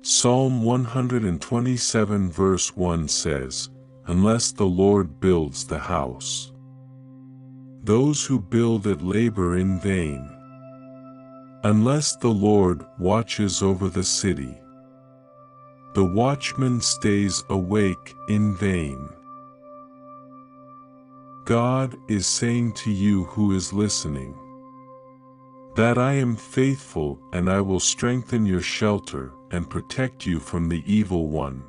Psalm 127 verse 1 says, "Unless the Lord builds the house, those who build it labor in vain. Unless the Lord watches over the city, the watchman stays awake in vain." God is saying to you who is listening, that I am faithful and I will strengthen your shelter and protect you from the evil one.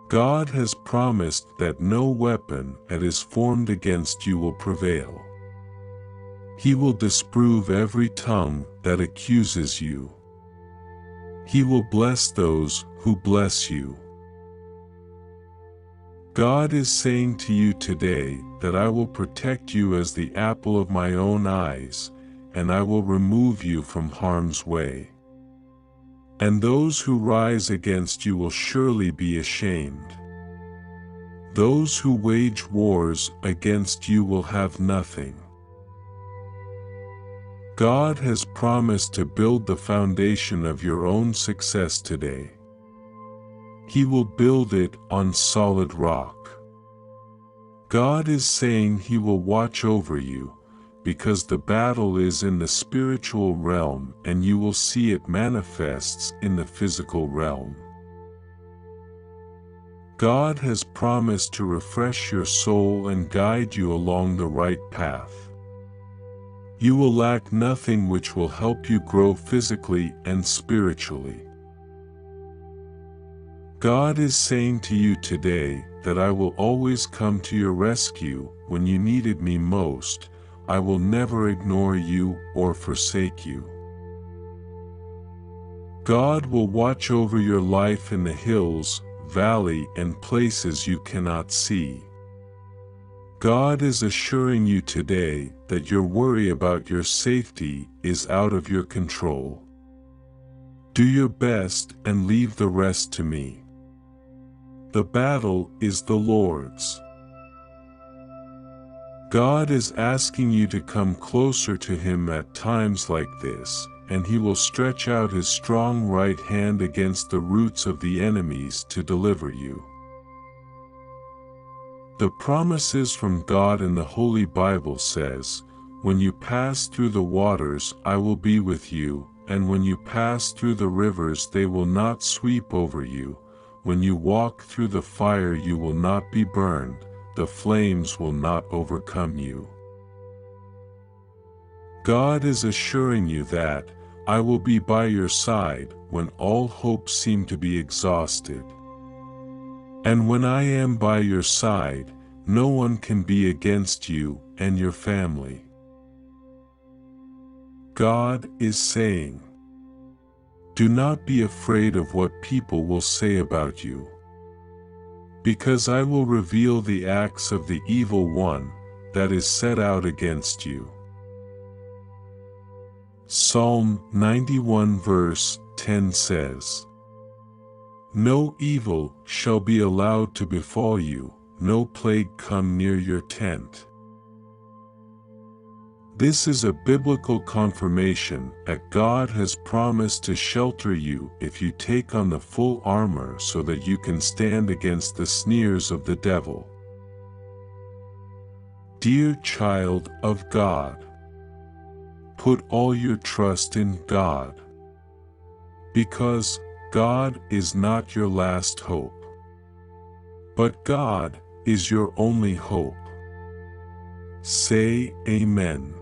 God has promised that no weapon that is formed against you will prevail. He will disprove every tongue that accuses you. He will bless those who bless you. God is saying to you today that I will protect you as the apple of my own eyes, and I will remove you from harm's way. And those who rise against you will surely be ashamed. Those who wage wars against you will have nothing. God has promised to build the foundation of your own success today. He will build it on solid rock. God is saying He will watch over you, because the battle is in the spiritual realm and you will see it manifests in the physical realm. God has promised to refresh your soul and guide you along the right path. You will lack nothing which will help you grow physically and spiritually. God is saying to you today that I will always come to your rescue when you needed me most. I will never ignore you or forsake you. God will watch over your life in the hills, valley, and places you cannot see. God is assuring you today that your worry about your safety is out of your control. Do your best and leave the rest to me. The battle is the Lord's. God is asking you to come closer to Him at times like this, and He will stretch out His strong right hand against the roots of the enemies to deliver you. The promises from God in the Holy Bible says, "When you pass through the waters, I will be with you, and when you pass through the rivers, they will not sweep over you. When you walk through the fire, you will not be burned, the flames will not overcome you." God is assuring you that, "I will be by your side when all hope seems to be exhausted. And when I am by your side, no one can be against you and your family." God is saying, do not be afraid of what people will say about you, because I will reveal the acts of the evil one that is set out against you. Psalm 91 verse 10 says, "No evil shall be allowed to befall you, no plague come near your tent." This is a biblical confirmation that God has promised to shelter you if you take on the full armor so that you can stand against the sneers of the devil. Dear child of God, put all your trust in God, because God is not your last hope, but God is your only hope. Say Amen.